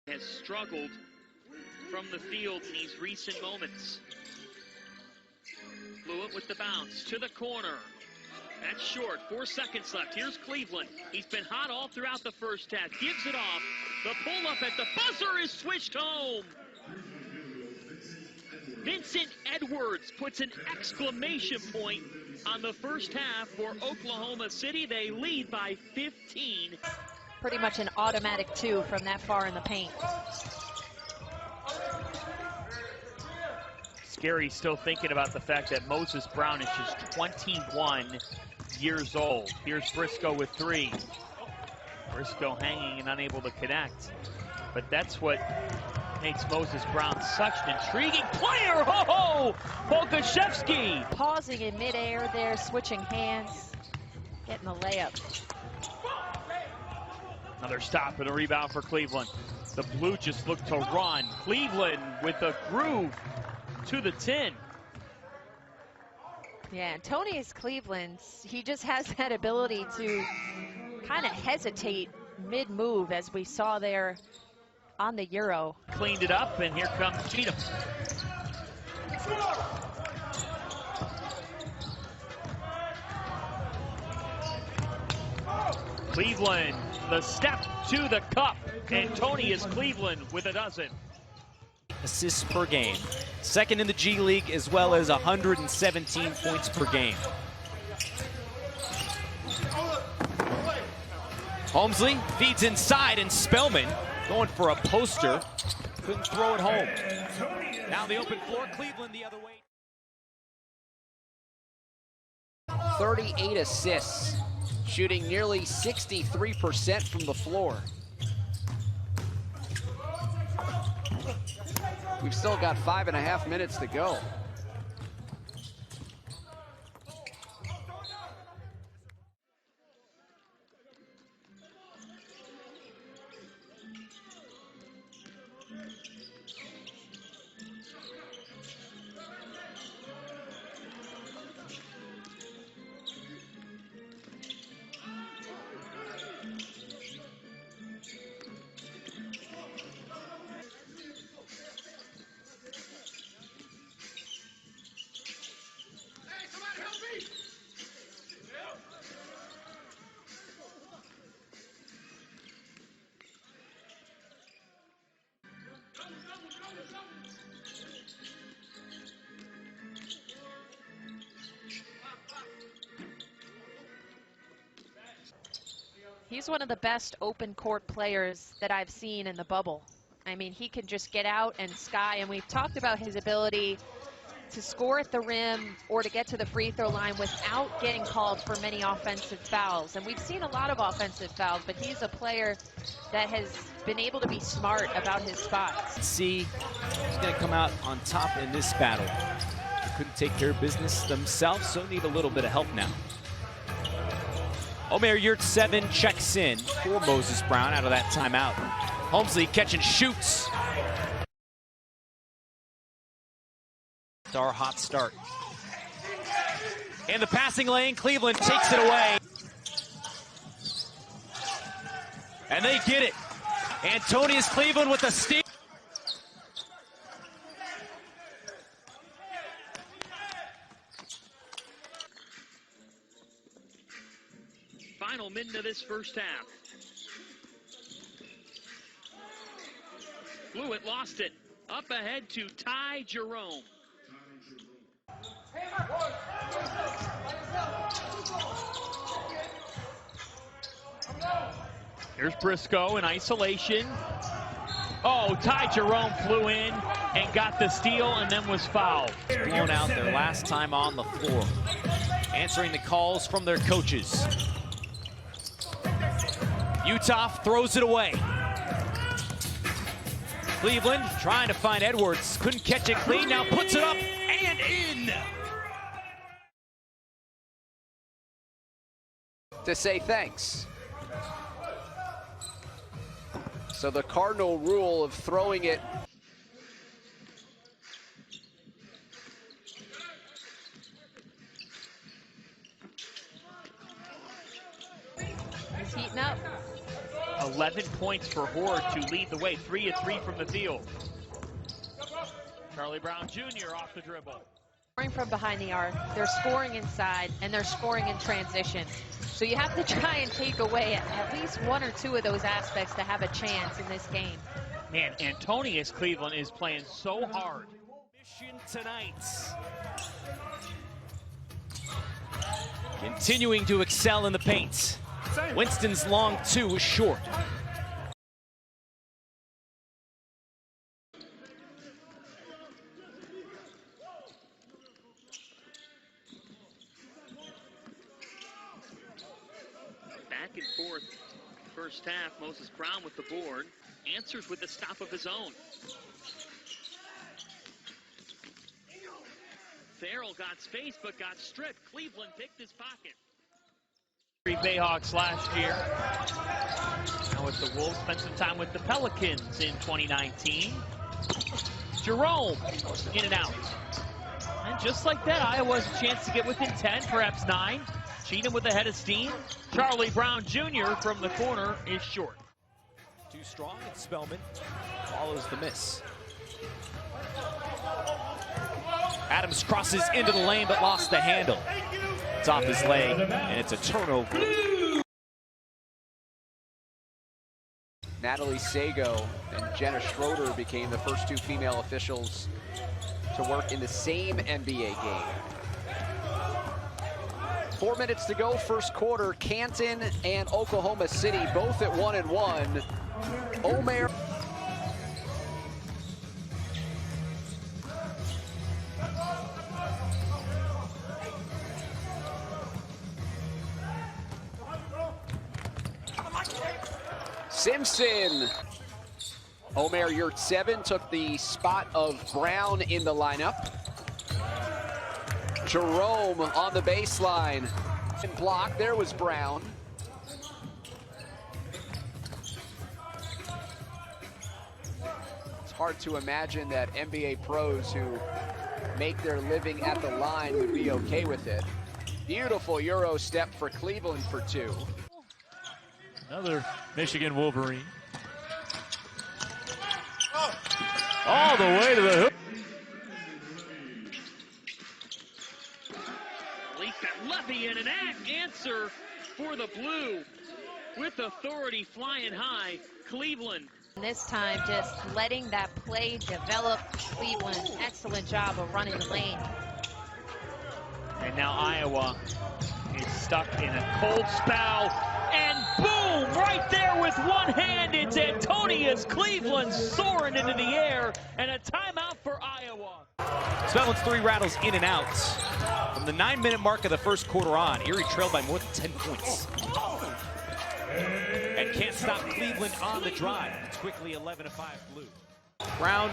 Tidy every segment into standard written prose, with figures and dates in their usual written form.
Has struggled from the field in these recent moments. Fluent with the bounce to the corner. That's short. 4 seconds left. Here's Cleveland. He's been hot all throughout the first half. Gives it off. The pull-up at the buzzer is switched home. Vincent Edwards puts an exclamation point on the first half for Oklahoma City. They lead by 15. Pretty much an automatic 2 from that far in the paint. Scary still thinking about the fact that Moses Brown is just 21 years old. Here's Briscoe with 3. Briscoe hanging and unable to connect. But that's what makes Moses Brown such an intriguing player. Ho-ho! Pokashevsky! Pausing in midair there, switching hands, getting the layup. Another stop and a rebound for Cleveland. The Blue just look to run. Cleveland with a groove to the 10. Yeah, Antonius Cleveland, he just has that ability to kind of hesitate mid-move, as we saw there on the Euro. Cleaned it up, and here comes Cheatham. Cleveland, the step to the cup. Antonius Cleveland with a dozen. Assists per game. Second in the G League, as well as 117 points per game. Holmesley feeds inside, and Spellman going for a poster. Couldn't throw it home. Now the open floor, Cleveland the other way. 38 assists, shooting nearly 63% from the floor. We've still got 5.5 minutes to go. He's one of the best open court players that I've seen in the bubble. I mean, he can just get out and sky, and we've talked about his ability to score at the rim or to get to the free throw line without getting called for many offensive fouls. And we've seen a lot of offensive fouls, but he's a player that has been able to be smart about his spots. See, he's going to come out on top in this battle. Couldn't take care of business themselves, so need a little bit of help now. Omer Yurtseven checks in for Moses Brown out of that timeout. Holmesley catch and shoots. Our hot start. And the passing lane, Cleveland takes it away. And they get it. Antonius Cleveland with a steal. Final minute of this first half. Fluent lost it. Up ahead to Ty Jerome. Here's Briscoe in isolation. Oh, Ty Jerome flew in and got the steal and then was fouled. Blown out their last time on the floor. Answering the calls from their coaches. Utah throws it away. Cleveland trying to find Edwards. Couldn't catch it clean, now puts it up and in. To say thanks. So the cardinal rule of throwing it. He's heating up. 11 points for Horde to lead the way. 3 of 3 from the field. Charlie Brown Jr. off the dribble. Scoring from behind the arc, they're scoring inside, and they're scoring in transition. So you have to try and take away at least 1 or 2 of those aspects to have a chance in this game. Man, Antonius Cleveland is playing so hard. Mission tonight. Continuing to excel in the paint. Winston's long 2 was short. Back and forth first half. Moses Brown with the board. Answers with a stop of his own. Farrell got space but got stripped. Cleveland picked his pocket. Bayhawks last year. Now with the Wolves, spent some time with the Pelicans in 2019. Jerome in and out. And just like that, Iowa has a chance to get within 10, perhaps 9. Cheatham with a head of steam. Charlie Brown Jr. from the corner is short. Too strong, and Spellman follows the miss. Adams crosses into the lane but lost the handle. It's off his leg, and it's a turnover. Natalie Sago and Jenna Schroeder became the first 2 female officials to work in the same NBA game. 4 minutes to go, first quarter. Canton and Oklahoma City both at 1-1. Omer. Simpson. Omer Yurt-7 took the spot of Brown in the lineup. Jerome on the baseline. Block, there was Brown. It's hard to imagine that NBA pros who make their living at the line would be okay with it. Beautiful Euro step for Cleveland for 2. Another Michigan Wolverine. All the way to the hoop. Levy and an answer for the Blue with authority flying high. Cleveland. This time just letting that play develop. Cleveland, excellent job of running the lane. And now Iowa is stuck in a cold spell. And boom, right there with one hand, it's Antonius Cleveland soaring into the air, and a timeout for Iowa. Spellman's 3 rattles in and out. From the 9-minute mark of the first quarter on, Erie trailed by more than 10 points. And can't stop Cleveland on the drive. It's quickly 11-5 Blue. Brown,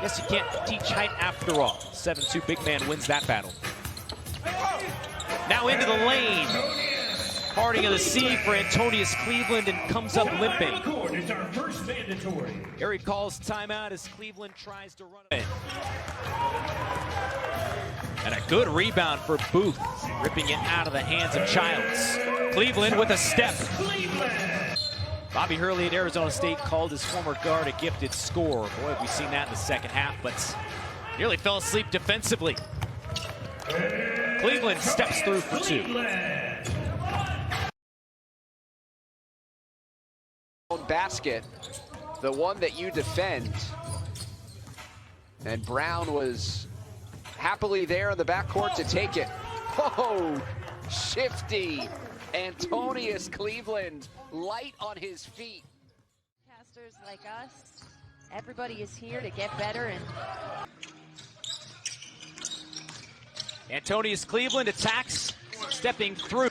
guess you can't teach height after all. 7-2 big man wins that battle. Now into the lane. Parting of the sea for Antonius Cleveland and comes up limping. Erie calls timeout as Cleveland tries to run it. And a good rebound for Booth, ripping it out of the hands of Childs. Cleveland with a step. Bobby Hurley at Arizona State called his former guard a gifted scorer. Boy, have we seen that in the second half, but nearly fell asleep defensively. Cleveland steps through for 2. Basket, the one that you defend. And Brown was happily there in the backcourt to take it. Oh, shifty. Antonius Cleveland, light on his feet. Casters like us, everybody is here to get better. And Antonius Cleveland attacks, stepping through.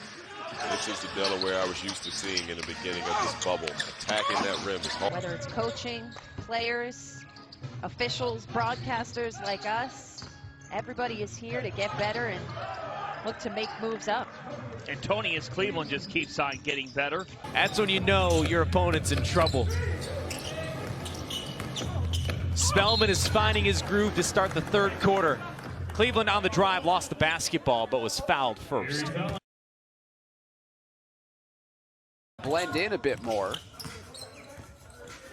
This is the Delaware I was used to seeing in the beginning of this bubble. Attacking that rim is hard. whether it's coaching, players, officials, broadcasters like us, everybody is here to get better and look to make moves up. Antonius Cleveland just keeps on getting better. That's when you know your opponent's in trouble. Spellman is finding his groove to start the 3rd quarter. Cleveland on the drive lost the basketball but was fouled first. Blend in a bit more.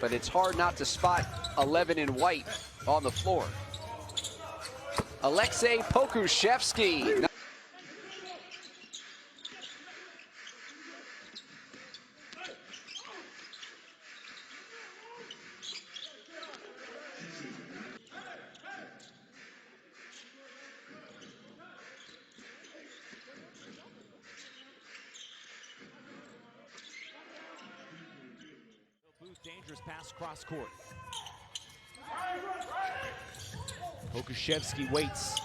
but it's hard not to spot 11 in white on the floor. Alexei Pokushevsky. Dangerous pass cross court. Pokushevsky waits.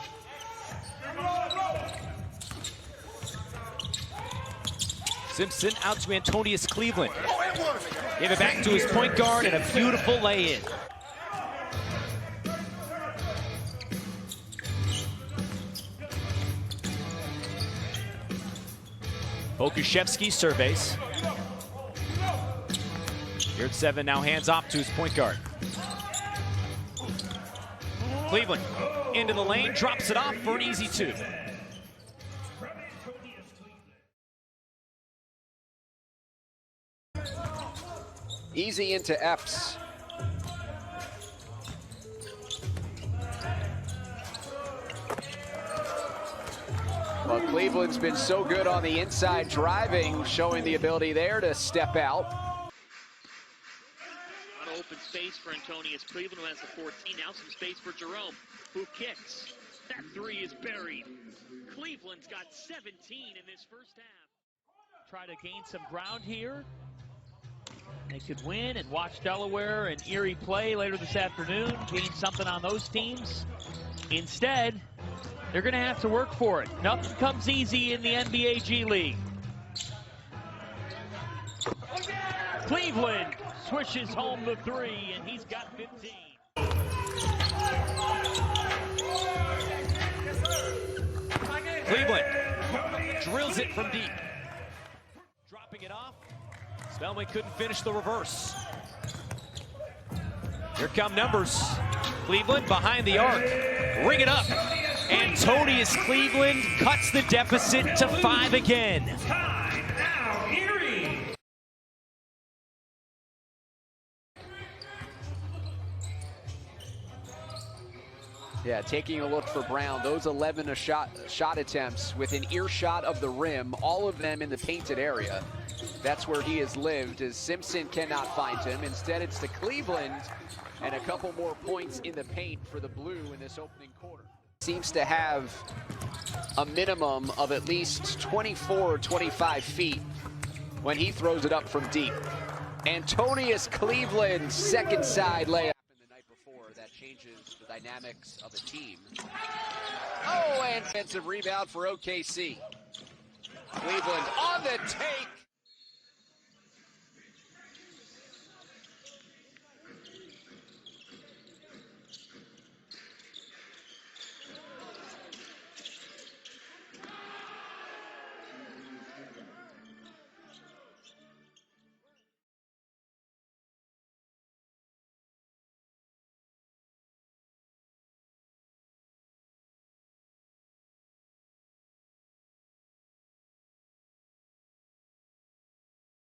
Simpson out to Antonius Cleveland. Gave it back to his point guard and a beautiful lay-in. Pokushevsky surveys. Here at 7, now hands off to his point guard. Cleveland into the lane, drops it off for an easy 2. Easy into F's. Well, Cleveland's been so good on the inside driving, showing the ability there to step out. Open space for Antonius. Cleveland, who has the 14. Now some space for Jerome, who kicks. That 3 is buried. Cleveland's got 17 in this first half. Try to gain some ground here. They could win and watch Delaware and Erie play later this afternoon. Gain something on those teams. Instead, they're going to have to work for it. Nothing comes easy in the NBA G League. Cleveland swishes home the 3, and he's got 15. Cleveland drills it from deep. Dropping it off. Spellman couldn't finish the reverse. Here come numbers. Cleveland behind the arc. Ring it up. Antonius Cleveland cuts the deficit to 5 again. Yeah, taking a look for Brown, those 11 shot attempts within earshot of the rim, all of them in the painted area. That's where he has lived, as Simpson cannot find him. Instead, it's to Cleveland, and a couple more points in the paint for the Blue in this opening quarter. Seems to have a minimum of at least 24 or 25 feet when he throws it up from deep. Antonius Cleveland, second side layup. That changes the dynamics of a team. Oh, and defensive rebound for OKC. Cleveland on the take.